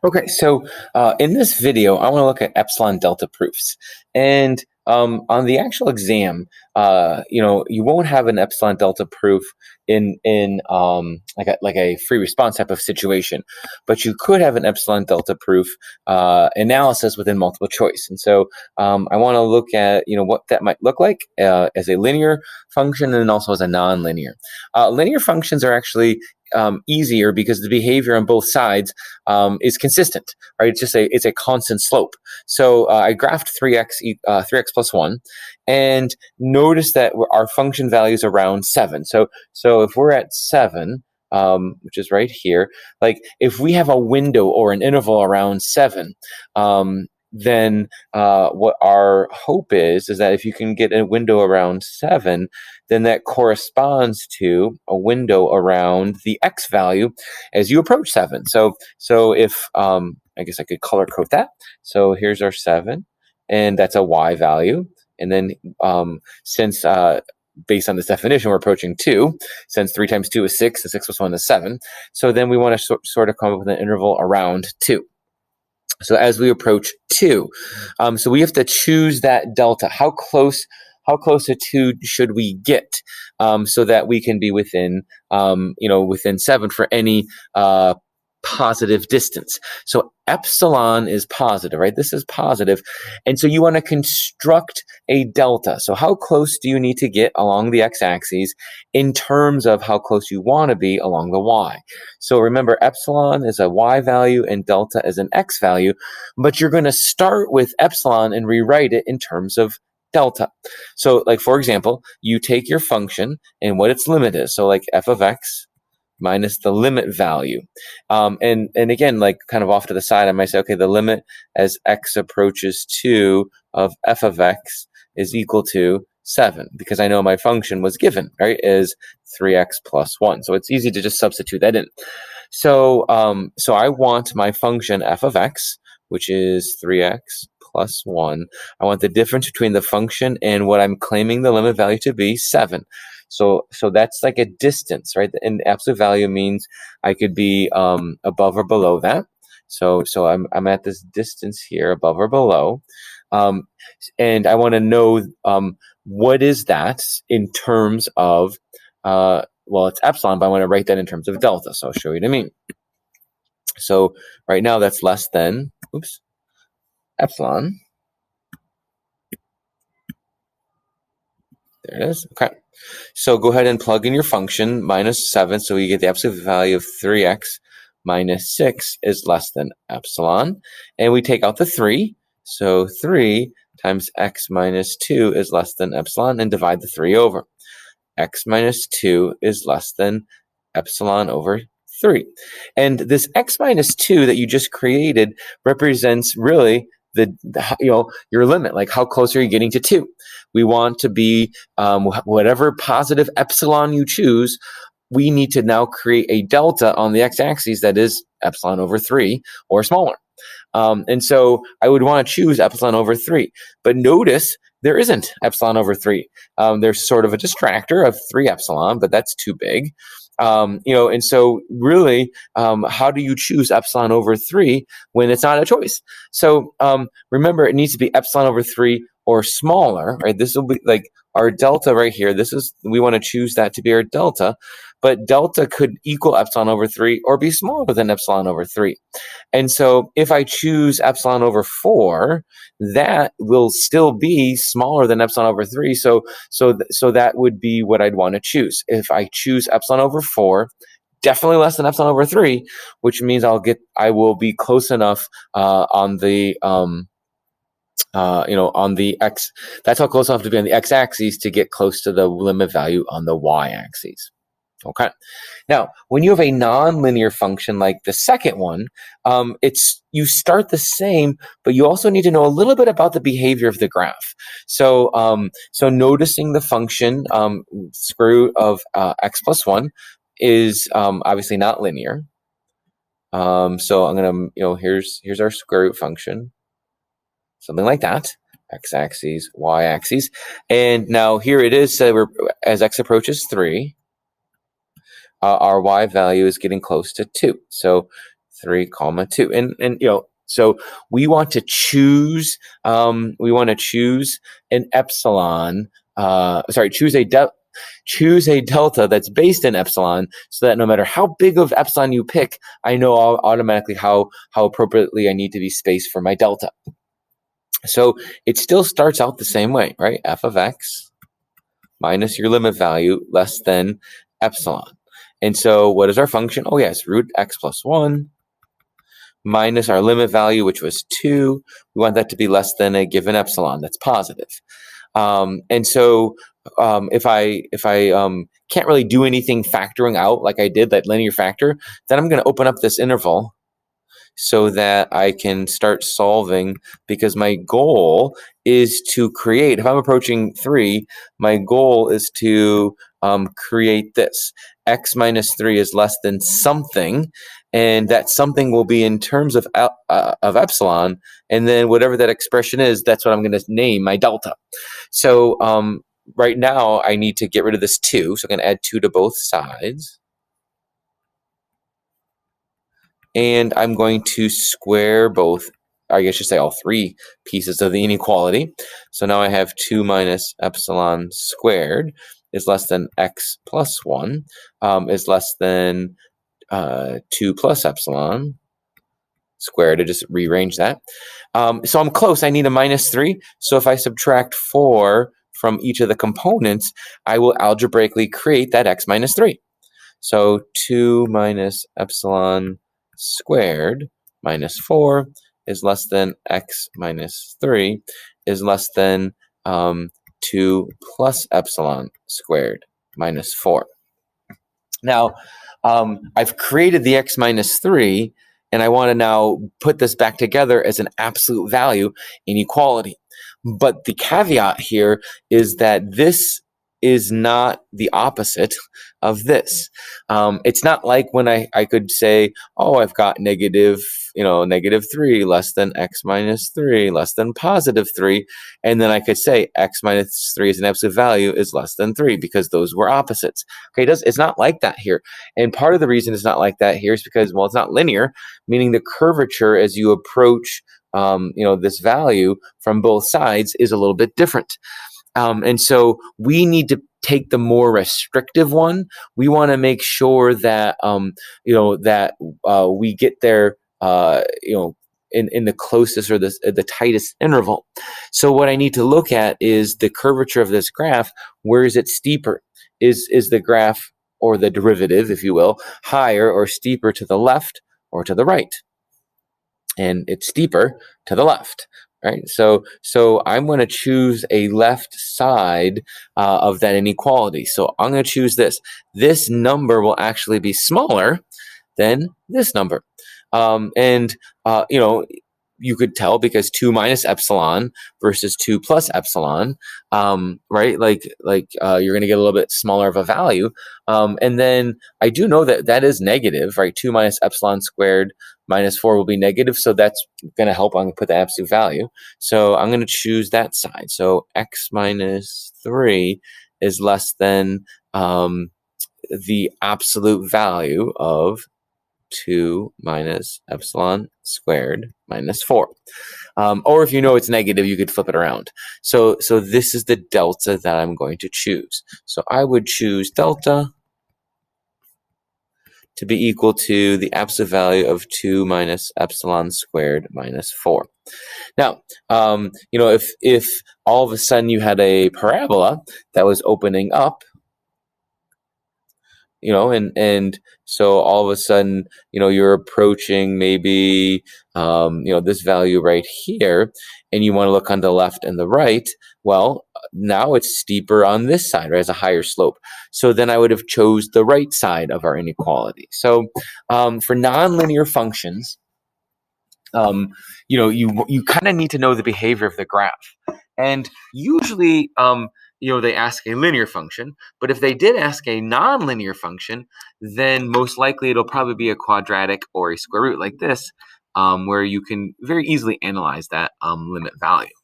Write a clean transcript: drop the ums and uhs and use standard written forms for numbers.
Okay, so in this video, I want to look at epsilon delta proofs. And on the actual exam, you won't have an epsilon delta proof in like a free response type of situation, but you could have an epsilon delta proof analysis within multiple choice. And so I want to look at what that might look like as a linear function and also as a nonlinear. Linear functions are actually easier because the behavior on both sides is consistent, right? It's a constant slope. So I graphed 3x plus 1, and notice that our function value is around 7. So if we're at 7, which is right here, like if we have a window or an interval around 7, then what our hope is that if you can get a window around 7, then that corresponds to a window around the x value as you approach 7. So if I guess I could color code that. So here's our 7, and that's a y value. And then since based on this definition, we're approaching 2, since 3 times 2 is 6, and 6 plus 1 is 7. So then we want to sort of come up with an interval around 2. So as we approach 2, so we have to choose that delta. How close to 2 should we get so that we can be within, within 7 for any positive distance? So epsilon is positive, right? This is positive. And so you want to construct a delta. So how close do you need to get along the x-axis in terms of how close you want to be along the y? So remember, epsilon is a y value and delta is an x value, but you're going to start with epsilon and rewrite it in terms of delta. So like, for example, you take your function and what its limit is. So like f of x minus the limit value. And again, like kind of off to the side, I might say, okay, the limit as x approaches 2 of f of x is equal to 7, because I know my function was given, right, is 3x plus 1. So it's easy to just substitute that in. So I want my function f of x, which is 3x plus 1. I want the difference between the function and what I'm claiming the limit value to be, 7. So that's like a distance, right? And absolute value means I could be above or below that. So I'm at this distance here, above or below, and I want to know what is that in terms of well, it's epsilon, but I want to write that in terms of delta. So I'll show you what I mean. So right now that's less than epsilon. There it is. Okay. So go ahead and plug in your function, minus 7, so you get the absolute value of 3x minus 6 is less than epsilon. And we take out the 3. So 3 times x minus 2 is less than epsilon, and divide the 3 over. X minus 2 is less than epsilon over 3. And this x minus 2 that you just created represents really your limit, like how close are you getting to 2? We want to be whatever positive epsilon you choose. We need to now create a delta on the x-axis that is epsilon over 3 or smaller. And so I would want to choose epsilon over 3. But notice there isn't epsilon over 3. There's sort of a distractor of 3 epsilon, but that's too big. And so really, how do you choose epsilon over 3 when it's not a choice? So remember, it needs to be epsilon over 3 or smaller, right? This will be like our delta right here. We want to choose that to be our delta, but delta could equal epsilon over 3 or be smaller than epsilon over 3. And so if I choose epsilon over 4, that will still be smaller than epsilon over 3. So that would be what I'd want to choose. If I choose epsilon over 4, definitely less than epsilon over 3, which means I will be close enough on the on the x. That's how close I have to be on the x-axis to get close to the limit value on the y-axis. Okay. Now, when you have a nonlinear function like the second one, you start the same, but you also need to know a little bit about the behavior of the graph. So noticing the function square root of x plus 1 is obviously not linear. So I'm gonna here's our square root function, something like that. X-axis, y-axis, and now here it is. So as x approaches 3. Our y value is getting close to 2. So 3 comma 2. And so we want to choose an epsilon, choose a delta that's based in epsilon, so that no matter how big of epsilon you pick, I know automatically how appropriately I need to be spaced for my delta. So it still starts out the same way, right? F of x minus your limit value less than epsilon. And so what is our function? Oh yes, root x plus 1 minus our limit value, which was 2. We want that to be less than a given epsilon. That's positive. And so if I can't really do anything factoring out like I did, that linear factor, then I'm going to open up this interval so that I can start solving, because my goal is to create, if I'm approaching 3, my goal is to create this. X minus 3 is less than something, and that something will be in terms of epsilon, and then whatever that expression is, that's what I'm going to name my delta. So right now, I need to get rid of this 2, so I'm going to add 2 to both sides. And I'm going to square both, or I guess I should say all 3 pieces of the inequality. So now I have 2 minus epsilon squared is less than x plus 1 is less than 2 plus epsilon squared. To just rearrange that. So I'm close. I need a minus 3. So if I subtract 4 from each of the components, I will algebraically create that x minus 3. So 2 minus epsilon squared minus 4 is less than x minus 3 is less than 2 plus epsilon squared minus 4. Now, I've created the x minus 3, and I want to now put this back together as an absolute value inequality. But the caveat here is that this is not the opposite of this. It's not like when I could say, oh, I've got negative 3 less than x minus 3 less than positive 3, and then I could say x minus 3 is an absolute value is less than 3, because those were opposites. Okay, it's not like that here. And part of the reason it's not like that here is because, well, it's not linear, meaning the curvature as you approach this value from both sides is a little bit different. And so we need to take the more restrictive one. We want to make sure that we get there in the closest or the tightest interval. So what I need to look at is the curvature of this graph. Where is it steeper? Is the graph, or the derivative, if you will, higher or steeper to the left or to the right? And it's steeper to the left. Right, so I'm going to choose a left side of that inequality. So I'm going to choose this. This number will actually be smaller than this number, you could tell because 2 minus epsilon versus 2 plus epsilon, right? You're going to get a little bit smaller of a value, and then I do know that is negative, right? 2 minus epsilon squared minus 4 will be negative, so that's going to help. I'm going to put the absolute value, so I'm going to choose that side. So x minus 3 is less than the absolute value of 2 minus epsilon squared minus 4. Or if you know it's negative, you could flip it around. So this is the delta that I'm going to choose. So I would choose delta to be equal to the absolute value of 2 minus epsilon squared minus 4. Now, if all of a sudden you had a parabola that was opening up, and so all of a sudden, you're approaching maybe, this value right here, and you want to look on the left and the right. Well, now it's steeper on this side, right? It has a higher slope. So then I would have chose the right side of our inequality. So for nonlinear functions, you kind of need to know the behavior of the graph. And usually, they ask a linear function, but if they did ask a nonlinear function, then most likely it'll probably be a quadratic or a square root like this, where you can very easily analyze that limit value.